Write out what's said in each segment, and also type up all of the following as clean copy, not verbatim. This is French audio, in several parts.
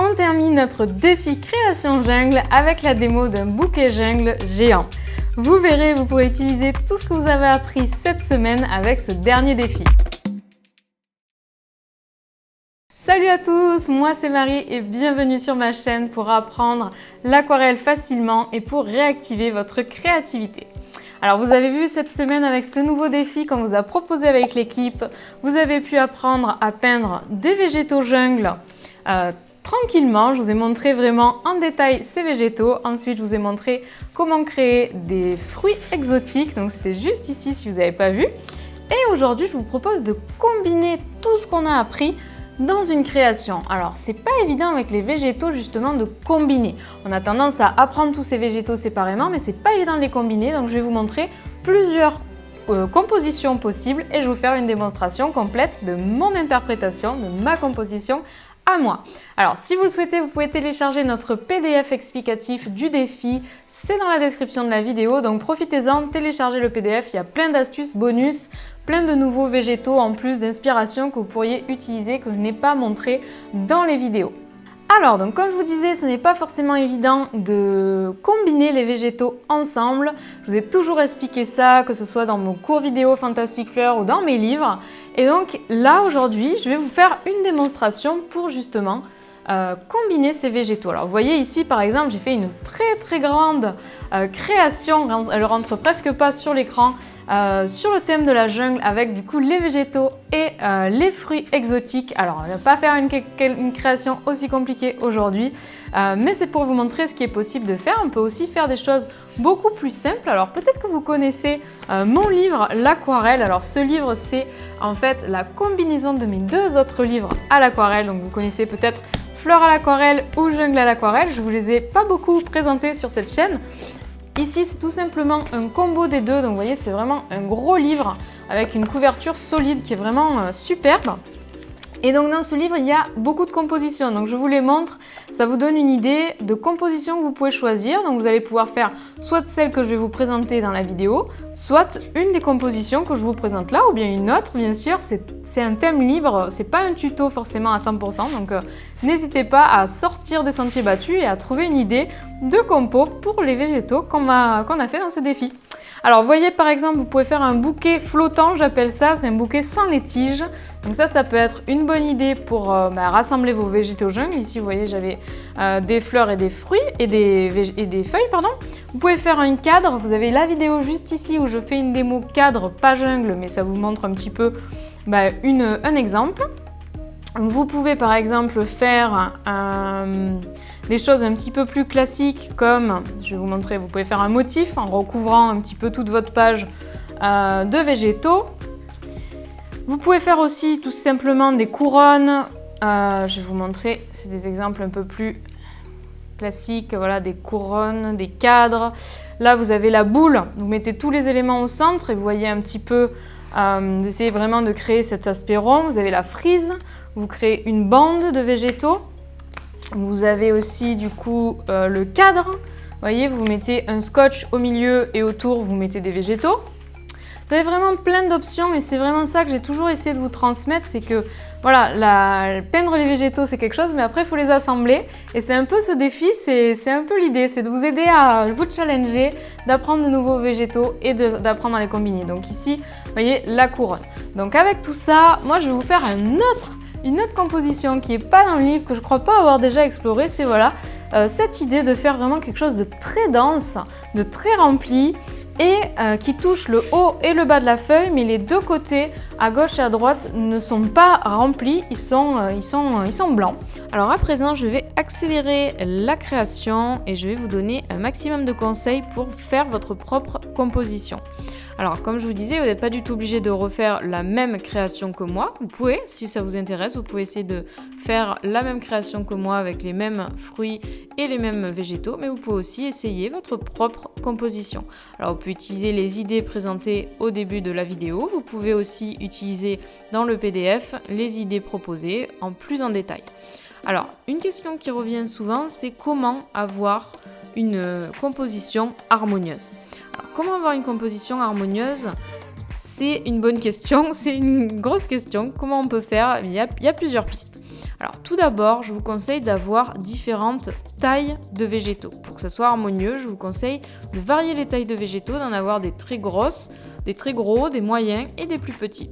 on termine notre défi création jungle avec la démo d'un bouquet jungle géant. Vous verrez, vous pourrez utiliser tout ce que vous avez appris cette semaine avec ce dernier défi. Salut à tous, moi c'est Marie et bienvenue sur ma chaîne pour apprendre l'aquarelle facilement et pour réactiver votre créativité. Alors vous avez vu cette semaine avec ce nouveau défi qu'on vous a proposé avec l'équipe, vous avez pu apprendre à peindre des végétaux jungle tranquillement. Je vous ai montré vraiment en détail ces végétaux. Ensuite, je vous ai montré comment créer des fruits exotiques. Donc c'était juste ici si vous n'avez pas vu. Et aujourd'hui, je vous propose de combiner tout ce qu'on a appris dans une création. Alors, c'est pas évident avec les végétaux justement de combiner. On a tendance à apprendre tous ces végétaux séparément, mais c'est pas évident de les combiner. Donc, je vais vous montrer plusieurs compositions possibles et je vais vous faire une démonstration complète de mon interprétation, de ma composition à moi. Alors, si vous le souhaitez, vous pouvez télécharger notre PDF explicatif du défi. C'est dans la description de la vidéo, donc profitez-en, téléchargez le PDF. Il y a plein d'astuces, bonus, plein de nouveaux végétaux en plus d'inspiration que vous pourriez utiliser que je n'ai pas montré dans les vidéos. Alors, donc comme je vous disais, ce n'est pas forcément évident de combiner les végétaux ensemble. Je vous ai toujours expliqué ça, que ce soit dans mon cours vidéo Fantastic Fleurs ou dans mes livres. Et donc là, aujourd'hui, je vais vous faire une démonstration pour justement combiner ces végétaux. Alors vous voyez ici par exemple, j'ai fait une très grande création, elle rentre presque pas sur l'écran, sur le thème de la jungle avec du coup les végétaux et les fruits exotiques. Alors on ne va pas faire une création aussi compliquée aujourd'hui, mais c'est pour vous montrer ce qui est possible de faire. On peut aussi faire des choses beaucoup plus simples. Alors peut-être que vous connaissez mon livre L'aquarelle. Alors ce livre c'est en fait la combinaison de mes deux autres livres à l'aquarelle, donc vous connaissez peut-être Fleurs à l'aquarelle ou Jungle à l'aquarelle. Je ne vous les ai pas beaucoup présentés sur cette chaîne. Ici, c'est tout simplement un combo des deux. Donc, vous voyez, c'est vraiment un gros livre avec une couverture solide qui est vraiment superbe. Et donc, dans ce livre, il y a beaucoup de compositions. Donc, je vous les montre. Ça vous donne une idée de composition que vous pouvez choisir. Donc, vous allez pouvoir faire soit celle que je vais vous présenter dans la vidéo, soit une des compositions que je vous présente là, ou bien une autre, bien sûr. C'est un thème libre. C'est pas un tuto forcément à 100%. Donc, n'hésitez pas à sortir des sentiers battus et à trouver une idée de compo pour les végétaux qu'on a fait dans ce défi. Alors, vous voyez, par exemple, vous pouvez faire un bouquet flottant, j'appelle ça, c'est un bouquet sans les tiges. Donc ça peut être une bonne idée pour rassembler vos végétaux jungle. Ici, vous voyez, j'avais des fleurs et des fruits et des feuilles, pardon. Vous pouvez faire un cadre, vous avez la vidéo juste ici où je fais une démo cadre, pas jungle, mais ça vous montre un petit peu un exemple. Vous pouvez par exemple faire des choses un petit peu plus classiques comme, je vais vous montrer, vous pouvez faire un motif en recouvrant un petit peu toute votre page de végétaux. Vous pouvez faire aussi tout simplement des couronnes. Je vais vous montrer, c'est des exemples un peu plus classiques, voilà, des couronnes, des cadres. Là, vous avez la boule, vous mettez tous les éléments au centre et vous voyez un petit peu, vous essayez vraiment de créer cet aspect rond. Vous avez la frise, vous créez une bande de végétaux. Vous avez aussi du coup le cadre. Vous voyez, vous mettez un scotch au milieu et autour, vous mettez des végétaux. Vous avez vraiment plein d'options et c'est vraiment ça que j'ai toujours essayé de vous transmettre, c'est que voilà, peindre les végétaux c'est quelque chose, mais après il faut les assembler et c'est un peu ce défi, c'est un peu l'idée, c'est de vous aider à vous challenger, d'apprendre de nouveaux végétaux et d'apprendre à les combiner. Donc ici, vous voyez la couronne. Donc avec tout ça, moi je vais vous faire une autre composition qui n'est pas dans le livre, que je ne crois pas avoir déjà exploré, c'est voilà, cette idée de faire vraiment quelque chose de très dense, de très rempli, et qui touche le haut et le bas de la feuille, mais les deux côtés, à gauche et à droite, ne sont pas remplis, ils sont blancs. Alors à présent, je vais accélérer la création et je vais vous donner un maximum de conseils pour faire votre propre composition. Alors, comme je vous disais, vous n'êtes pas du tout obligé de refaire la même création que moi. Vous pouvez, si ça vous intéresse, vous pouvez essayer de faire la même création que moi avec les mêmes fruits et les mêmes végétaux, mais vous pouvez aussi essayer votre propre composition. Alors, vous pouvez utiliser les idées présentées au début de la vidéo. Vous pouvez aussi utiliser dans le PDF les idées proposées plus en détail. Alors, une question qui revient souvent, c'est comment avoir une composition harmonieuse. Alors, comment avoir une composition harmonieuse ? C'est une bonne question, c'est une grosse question. Comment on peut faire ? Il y a plusieurs pistes. Alors tout d'abord, je vous conseille d'avoir différentes tailles de végétaux. Pour que ça soit harmonieux, je vous conseille de varier les tailles de végétaux, d'en avoir des très grosses, des très gros, des moyens et des plus petits.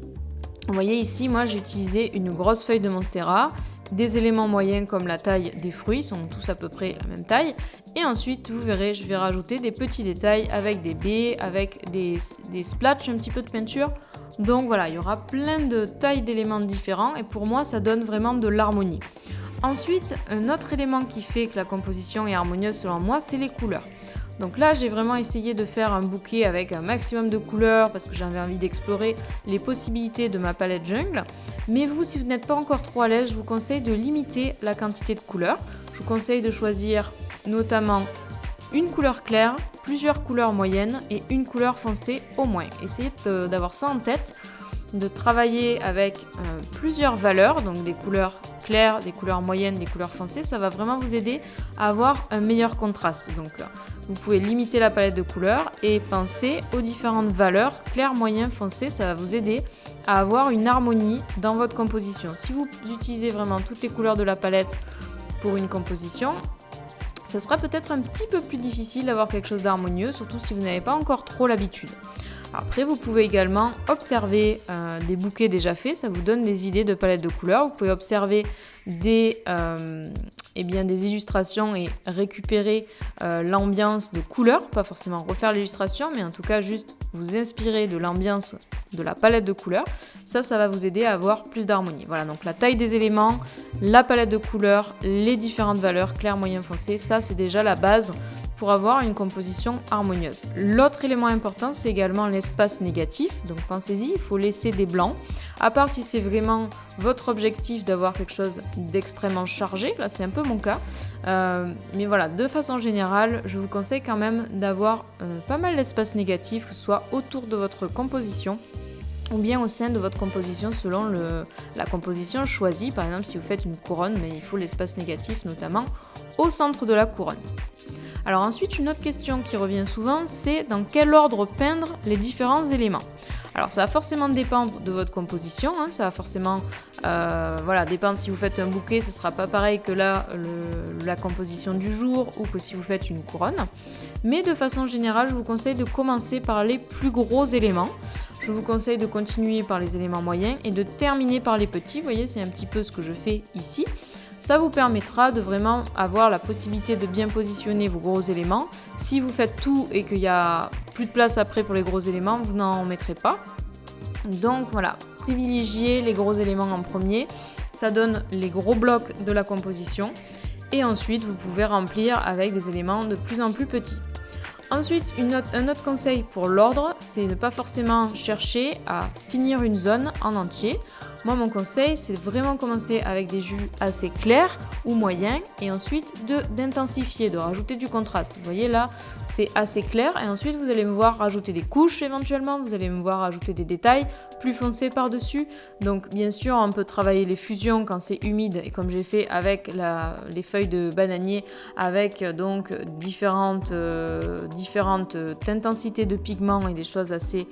Vous voyez ici, moi j'ai utilisé une grosse feuille de Monstera, des éléments moyens comme la taille des fruits, ils sont tous à peu près la même taille. Et ensuite, vous verrez, je vais rajouter des petits détails avec des baies, avec des splatchs, un petit peu de peinture. Donc voilà, il y aura plein de tailles d'éléments différents et pour moi, ça donne vraiment de l'harmonie. Ensuite, un autre élément qui fait que la composition est harmonieuse selon moi, c'est les couleurs. Donc là, j'ai vraiment essayé de faire un bouquet avec un maximum de couleurs parce que j'avais envie d'explorer les possibilités de ma palette jungle. Mais vous, si vous n'êtes pas encore trop à l'aise, je vous conseille de limiter la quantité de couleurs. Je vous conseille de choisir notamment une couleur claire, plusieurs couleurs moyennes et une couleur foncée au moins. Essayez d'avoir ça en tête, de travailler avec plusieurs valeurs, donc des couleurs claires, des couleurs moyennes, des couleurs foncées. Ça va vraiment vous aider à avoir un meilleur contraste. Donc vous pouvez limiter la palette de couleurs et penser aux différentes valeurs, clair, moyen, foncé. Ça va vous aider à avoir une harmonie dans votre composition. Si vous utilisez vraiment toutes les couleurs de la palette pour une composition, ça sera peut-être un petit peu plus difficile d'avoir quelque chose d'harmonieux, surtout si vous n'avez pas encore trop l'habitude. Après, vous pouvez également observer des bouquets déjà faits, ça vous donne des idées de palette de couleurs. Vous pouvez observer des illustrations et récupérer l'ambiance de couleurs, pas forcément refaire l'illustration, mais en tout cas juste vous inspirer de l'ambiance de la palette de couleurs. Ça va vous aider à avoir plus d'harmonie. Voilà, donc la taille des éléments, la palette de couleurs, les différentes valeurs, clair, moyen, foncé, ça c'est déjà la base pour avoir une composition harmonieuse. L'autre élément important, c'est également l'espace négatif. Donc pensez-y, il faut laisser des blancs. À part si c'est vraiment votre objectif d'avoir quelque chose d'extrêmement chargé, là c'est un peu mon cas. Mais voilà, de façon générale, je vous conseille quand même d'avoir pas mal d'espace négatif, que ce soit autour de votre composition ou bien au sein de votre composition selon la composition choisie. Par exemple, si vous faites une couronne, mais il faut l'espace négatif notamment au centre de la couronne. Alors ensuite, une autre question qui revient souvent, c'est dans quel ordre peindre les différents éléments. Alors ça va forcément dépendre de votre composition, ça va forcément dépendre si vous faites un bouquet, ce ne sera pas pareil que là, la composition du jour ou que si vous faites une couronne. Mais de façon générale, je vous conseille de commencer par les plus gros éléments. Je vous conseille de continuer par les éléments moyens et de terminer par les petits. Vous voyez, c'est un petit peu ce que je fais ici. Ça vous permettra de vraiment avoir la possibilité de bien positionner vos gros éléments. Si vous faites tout et qu'il n'y a plus de place après pour les gros éléments, vous n'en mettrez pas. Donc voilà, privilégiez les gros éléments en premier. Ça donne les gros blocs de la composition. Et ensuite, vous pouvez remplir avec des éléments de plus en plus petits. Ensuite, un autre conseil pour l'ordre, c'est ne pas forcément chercher à finir une zone en entier. Moi, mon conseil, c'est vraiment commencer avec des jus assez clairs ou moyens et ensuite d'intensifier, de rajouter du contraste. Vous voyez là, c'est assez clair et ensuite vous allez me voir rajouter des couches éventuellement, vous allez me voir rajouter des détails plus foncés par-dessus. Donc bien sûr, on peut travailler les fusions quand c'est humide et comme j'ai fait avec les feuilles de bananier avec donc différentes intensités de pigments et des choses assez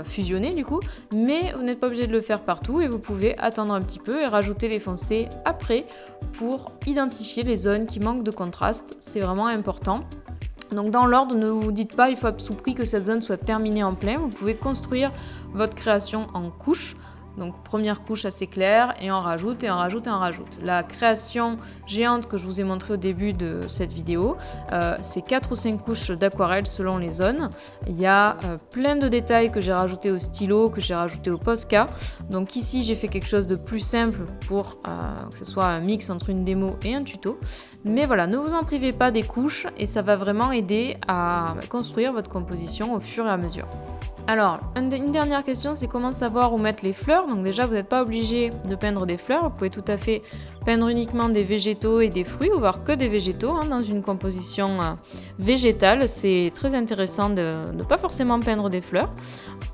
fusionnées du coup. Mais vous n'êtes pas obligé de le faire partout et vous pouvez attendre un petit peu et rajouter les foncés après pour identifier les zones qui manquent de contraste. C'est vraiment important. Donc dans l'ordre, ne vous dites pas il faut à tout prix que cette zone soit terminée en plein. Vous pouvez construire votre création en couches. Donc première couche assez claire et on rajoute et on rajoute et on rajoute. La création géante que je vous ai montrée au début de cette vidéo, c'est 4 ou 5 couches d'aquarelle selon les zones. Il y a plein de détails que j'ai rajoutés au stylo, que j'ai rajoutés au Posca. Donc ici j'ai fait quelque chose de plus simple pour que ce soit un mix entre une démo et un tuto. Mais voilà, ne vous en privez pas des couches et ça va vraiment aider à construire votre composition au fur et à mesure. Alors, une dernière question, c'est comment savoir où mettre les fleurs. Donc déjà, vous n'êtes pas obligé de peindre des fleurs, vous pouvez tout à fait peindre uniquement des végétaux et des fruits, ou voire que des végétaux dans une composition végétale. C'est très intéressant de ne pas forcément peindre des fleurs.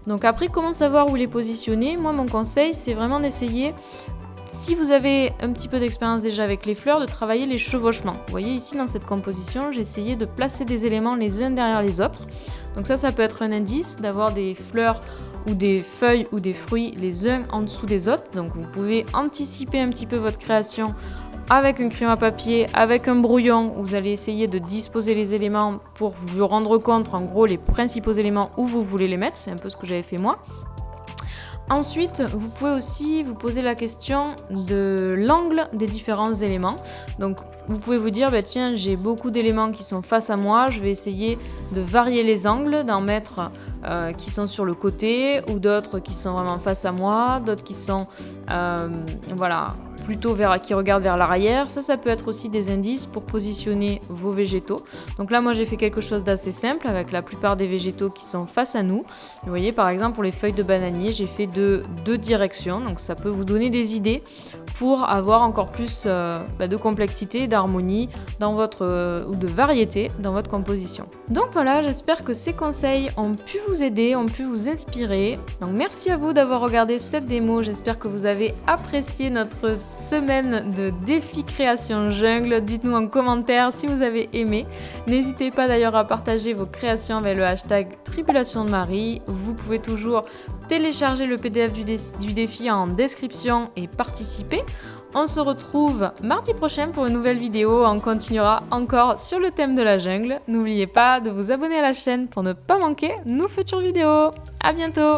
Donc après, comment savoir où les positionner? Moi, mon conseil, c'est vraiment d'essayer, si vous avez un petit peu d'expérience déjà avec les fleurs, de travailler les chevauchements. Vous voyez ici dans cette composition, j'ai essayé de placer des éléments les uns derrière les autres. Donc ça peut être un indice d'avoir des fleurs ou des feuilles ou des fruits les uns en dessous des autres. Donc vous pouvez anticiper un petit peu votre création avec un crayon à papier, avec un brouillon, où vous allez essayer de disposer les éléments pour vous rendre compte en gros les principaux éléments où vous voulez les mettre. C'est un peu ce que j'avais fait moi. Ensuite, vous pouvez aussi vous poser la question de l'angle des différents éléments. Donc, vous pouvez vous dire, tiens, j'ai beaucoup d'éléments qui sont face à moi, je vais essayer de varier les angles, d'en mettre qui sont sur le côté ou d'autres qui sont vraiment face à moi, d'autres qui sont plutôt qui regardent vers l'arrière. Ça peut être aussi des indices pour positionner vos végétaux. Donc là, moi, j'ai fait quelque chose d'assez simple avec la plupart des végétaux qui sont face à nous. Vous voyez, par exemple, pour les feuilles de bananier, j'ai fait deux directions. Donc ça peut vous donner des idées pour avoir encore plus de complexité, d'harmonie dans votre ou de variété dans votre composition. Donc voilà, j'espère que ces conseils ont pu vous aider, ont pu vous inspirer. Donc merci à vous d'avoir regardé cette démo. J'espère que vous avez apprécié notre semaine de défi création jungle. Dites-nous en commentaire si vous avez aimé. N'hésitez pas d'ailleurs à partager vos créations avec le hashtag Tribulation de Marie. Vous pouvez toujours télécharger le PDF du défi en description et participer. On se retrouve mardi prochain pour une nouvelle vidéo. On continuera encore sur le thème de la jungle. N'oubliez pas de vous abonner à la chaîne pour ne pas manquer nos futures vidéos. À bientôt!